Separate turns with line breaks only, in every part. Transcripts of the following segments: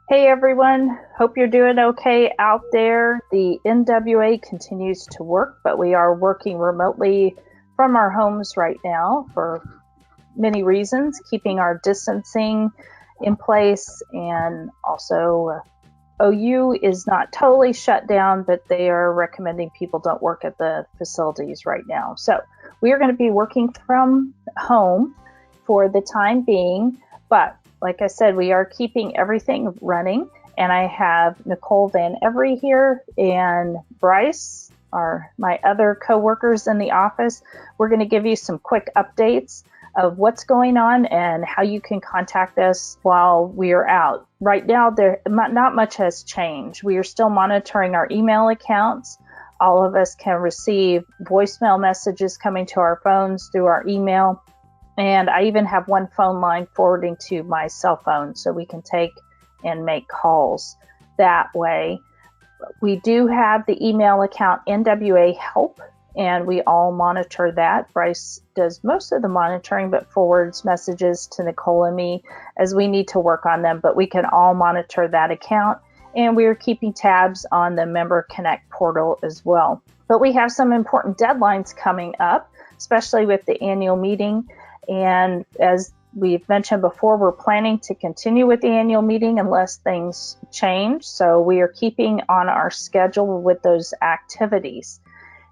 Hey everyone, hope you're doing okay out there. The NWA continues to work, but we are working remotely from our homes right now for many reasons, keeping our distancing in place, and also OU is not totally shut down, but they are recommending people don't work at the facilities right now. So we are going to be working from home for the time being, but like I said, we are keeping everything running, and I have Nicole Van Every here and Bryce, my other coworkers in the office. We're going to give you some quick updates of what's going on and how you can contact us while we are out. Right now, not much has changed. We are still monitoring our email accounts. All of us can receive voicemail messages coming to our phones through our email. And I even have one phone line forwarding to my cell phone so we can take and make calls that way. We do have the email account NWA Help, and we all monitor that. Bryce does most of the monitoring, but forwards messages to Nicole and me as we need to work on them. But we can all monitor that account, and we are keeping tabs on the Member Connect portal as well. But we have some important deadlines coming up, especially with the annual meeting. And as we've mentioned before, we're planning to continue with the annual meeting unless things change. So we are keeping on our schedule with those activities.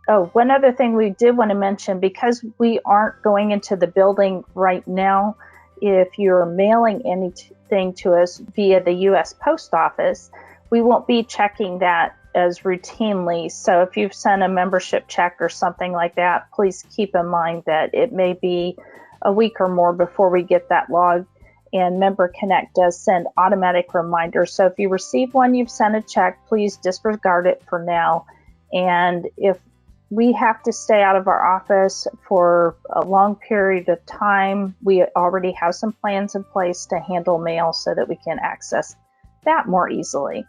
Oh, one other thing we did want to mention, because we aren't going into the building right now, if you're mailing anything to us via the U.S. Post Office, we won't be checking that as routinely. So if you've sent a membership check or something like that, please keep in mind that it may be a week or more before we get that log, and Member Connect does send automatic reminders. So if you receive one, you've sent a check, please disregard it for now. And if we have to stay out of our office for a long period of time, we already have some plans in place to handle mail so that we can access that more easily.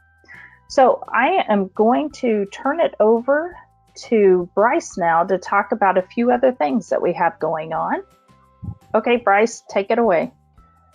So I am going to turn it over to Bryce now to talk about a few other things that we have going on. Okay, Bryce, take it away.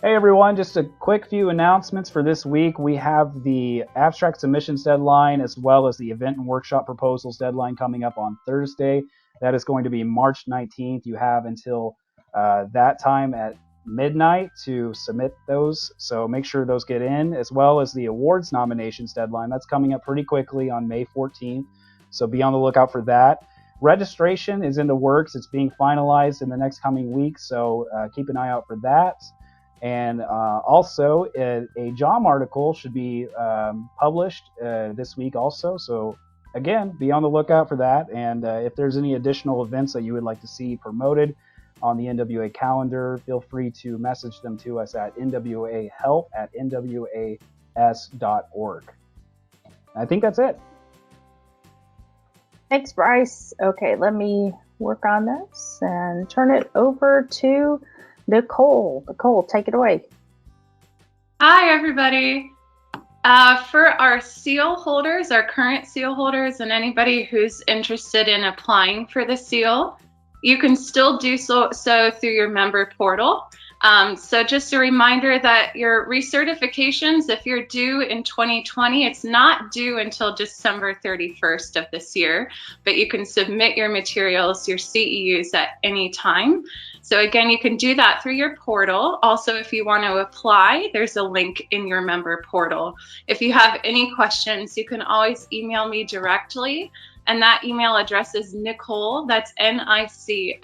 Hey everyone, just a quick few announcements for this week. We have the abstract submissions deadline as well as the event and workshop proposals deadline coming up on Thursday. That is going to be March 19th. You have until that time at midnight to submit those, so make sure those get in, as well as the awards nominations deadline. That's coming up pretty quickly on May 14th, so be on the lookout for that. Registration is in the works. It's being finalized in the next coming weeks, so keep an eye out for that. And also, a JOM article should be published this week also. So again, be on the lookout for that. And if there's any additional events that you would like to see promoted on the NWA calendar, feel free to message them to us at nwahelp@nwas.org. I think that's it.
Thanks, Bryce. Okay, let me work on this and turn it over to Nicole. Nicole, take it away.
Hi, everybody. For our seal holders, our current seal holders, and anybody who's interested in applying for the seal, you can still do so through your member portal. So just a reminder that your recertifications, if you're due in 2020, it's not due until December 31st of this year, but you can submit your materials, your CEUs at any time. So again, you can do that through your portal. Also, if you want to apply, there's a link in your member portal. If you have any questions, you can always email me directly. And that email address is Nicole, that's NICOLE,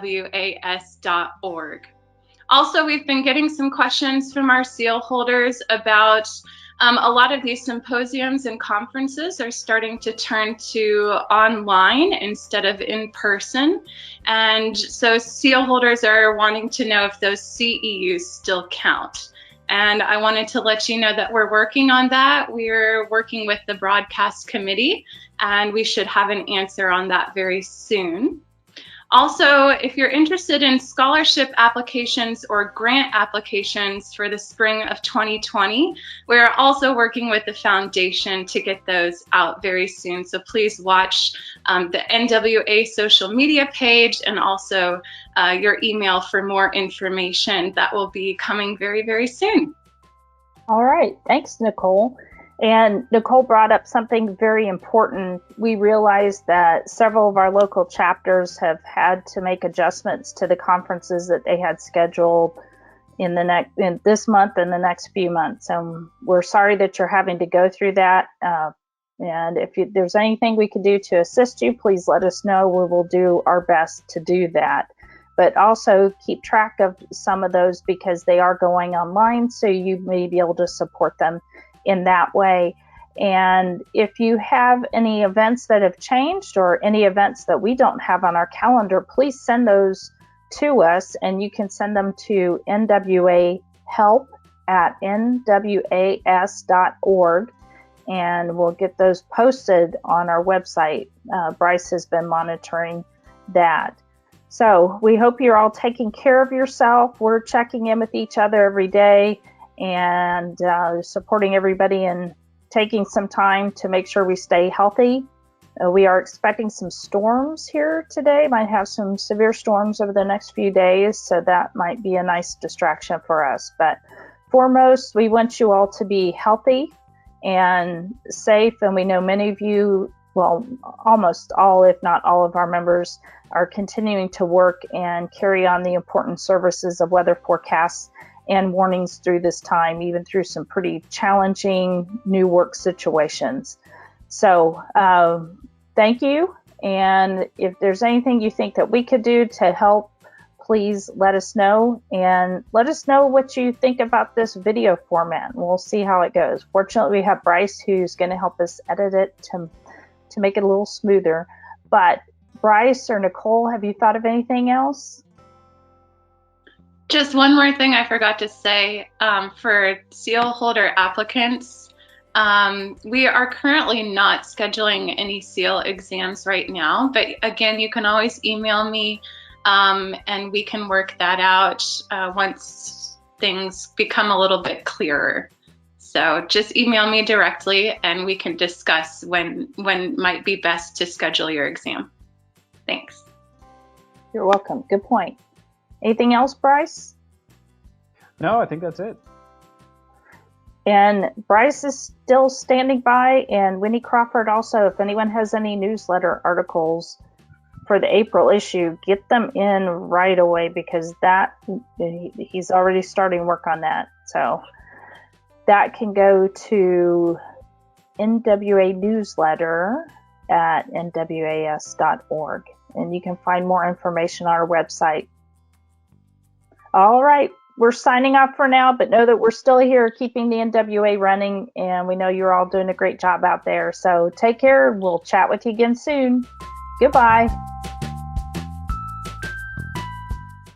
@nwas.org. Also, we've been getting some questions from our seal holders about a lot of these symposiums and conferences are starting to turn to online instead of in person. And so seal holders are wanting to know if those CEUs still count. And I wanted to let you know that we're working on that. We're working with the broadcast committee, and we should have an answer on that very soon. Also, if you're interested in scholarship applications or grant applications for the spring of 2020, we're also working with the foundation to get those out very soon. So please watch the NWA social media page and also your email for more information. That will be coming very, very soon.
All right. Thanks, Nicole. And Nicole brought up something very important. We realized that several of our local chapters have had to make adjustments to the conferences that they had scheduled in this month and the next few months. And we're sorry that you're having to go through that. And if there's anything we could do to assist you, please let us know. We will do our best to do that. But also keep track of some of those because they are going online, so you may be able to support them in that way. And if you have any events that have changed or any events that we don't have on our calendar, please send those to us, and you can send them to nwahelp@nwas.org, and we'll get those posted on our website. Bryce has been monitoring that. So we hope you're all taking care of yourself. We're checking in with each other every day and supporting everybody and taking some time to make sure we stay healthy. We are expecting some storms here today. Might have some severe storms over the next few days, so that might be a nice distraction for us. But foremost, we want you all to be healthy and safe, and we know many of you, well, almost all, if not all of our members are continuing to work and carry on the important services of weather forecasts and warnings through this time, even through some pretty challenging new work situations. So thank you. And if there's anything you think that we could do to help, please let us know, and let us know what you think about this video format. We'll see how it goes. Fortunately, we have Bryce who's going to help us edit it to make it a little smoother. But Bryce or Nicole, have you thought of anything else?
Just one more thing I forgot to say. For seal holder applicants, we are currently not scheduling any seal exams right now, but again, you can always email me and we can work that out once things become a little bit clearer. So just email me directly and we can discuss when might be best to schedule your exam. Thanks.
You're welcome. Good point. Anything else, Bryce?
No, I think that's it.
And Bryce is still standing by, and Winnie Crawford also. If anyone has any newsletter articles for the April issue, get them in right away, because he's already starting work on that. So that can go to NWA newsletter at nwas.org, and you can find more information on our website. All right, we're signing off for now, but know that we're still here keeping the NWA running, and we know you're all doing a great job out there. So take care. We'll chat with you again soon. Goodbye.